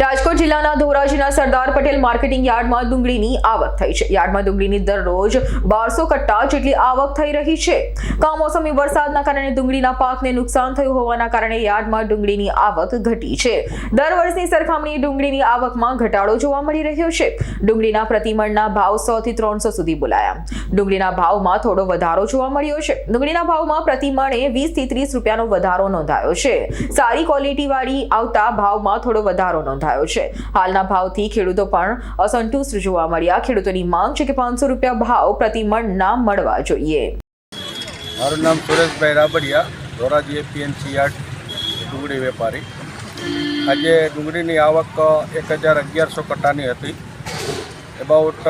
રાજકોટ જિલ્લાના ધોરાજીના સરદાર પટેલ માર્કેટિંગ યાર્ડમાં ડુંગળીની આવક થઈ છે। યાર્ડમાં ડુંગળીની દરરોજ 1200 કટ્ટા જેટલી આવક થઈ રહી છે। કમોસમી વરસાદના કારણે ડુંગળીના પાકને નુકસાન થયું હોવાના કારણે યાર્ડમાં ડુંગળીની આવક ઘટી છે। દર વર્ષની સરખામણીએ ડુંગળીની આવકમાં ઘટાડો જોવા મળી રહ્યો છે। ડુંગળીના પ્રતિમણના ભાવ 100 થી 300 સુધી બોલાયા। ડુંગળીના ભાવમાં થોડો વધારો જોવા મળ્યો છે। ડુંગળીના ભાવમાં પ્રતિમણે 20 થી 30 રૂપિયાનો વધારો નોંધાયો છે। સારી ક્વોલિટીવાળી આવતા ભાવમાં થોડો વધારો નોંધાયો છે। હાલના ભાવથી ખેડૂતો પણ અસંતુષ્ટ જોવા મળ્યા। ખેડૂતોની માંગ છે કે 500 રૂપિયા ભાવ પ્રતિમણ ના મળવા જોઈએ। મારું નામ સુરેશભાઈ રાબડિયા, ધોરાજી એપીએમસી યાર્ડ ડુંગળી વેપારી। આજે ડુંગળીની આવક 1100 કટ્ટાની હતી। એબાઉટ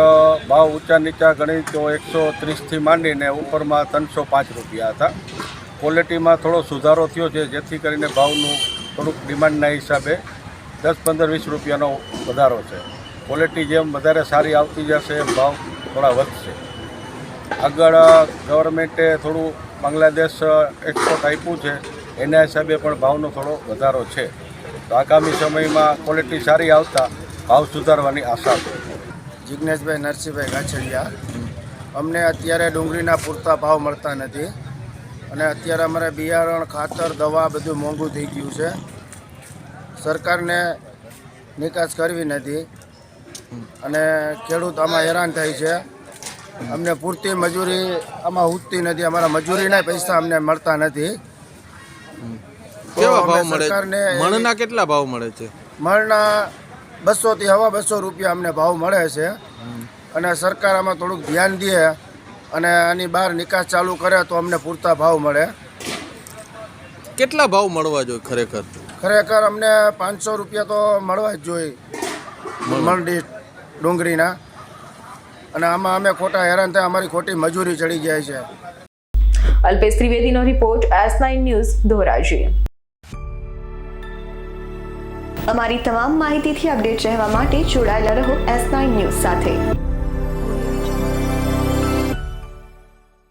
ભાવ ઊંચા નીચા ગણી તો 130થી માંડીને ઉપરમાં 305 રૂપિયા હતા। ક્વોલિટીમાં થોડો સુધારો થયો છે, જેથી કરીને ભાવનું થોડુંક ડિમાન્ડના હિસાબે 10-15-20 રૂપિયાનો વધારો છે। ક્વોલિટી જેમ વધારે સારી આવતી જશે એમ ભાવ થોડા વધશે। આગળ ગવર્મેન્ટે થોડું બાંગ્લાદેશ એક્સપોર્ટ આપ્યું છે, એના હિસાબે પણ ભાવનો થોડો વધારો છે। તો આગામી સમયમાં ક્વોલિટી સારી આવતા ભાવ સુધારવાની આશા છે। જિગ્નેશભાઈ નરસિંહભાઈ ગાછડિયા। અમને અત્યારે ડુંગળીના પૂરતા ભાવ મળતા નથી અને અત્યારે અમારે બિયારણ, ખાતર, દવા બધું મોંઘું થઈ ગયું છે। સરકારને નિકાસ કરવી નથી અને ખેડૂત આમાં હેરાન થાય છે। અમને પૂરતી મજૂરી આમાં ઉઠતી નથી, અમારા મજૂરીના પૈસા અમને મળતા નથી। કેવા ભાવ મળે? મણના કેટલા ભાવ મળે છે? મણના 200 થી 250 રૂપિયા અમને ભાવ મળે છે અને સરકાર આમાં થોડુંક ધ્યાન દે અને આની બહાર નિકાસ ચાલુ કરે તો અમને પૂરતા ભાવ મળે। કેટલા ભાવ મળવા જોઈએ ખરેખર? ખરેખર અમને 500 રૂપિયા તો મળવા જ જોઈએ મણ ડુંગળીના, અને આમાં અમે ખોટા હેરાન થાય, અમારી ખોટી મજૂરી ચડી જાય છે। અલ્પેશ ત્રિવેદીનો રિપોર્ટ, S9 ન્યૂઝ, ધોરાજી। અમારી તમામ માહિતીથી અપડેટ રહેવા માટે જોડાયેલા રહો S9 ન્યૂઝ સાથે।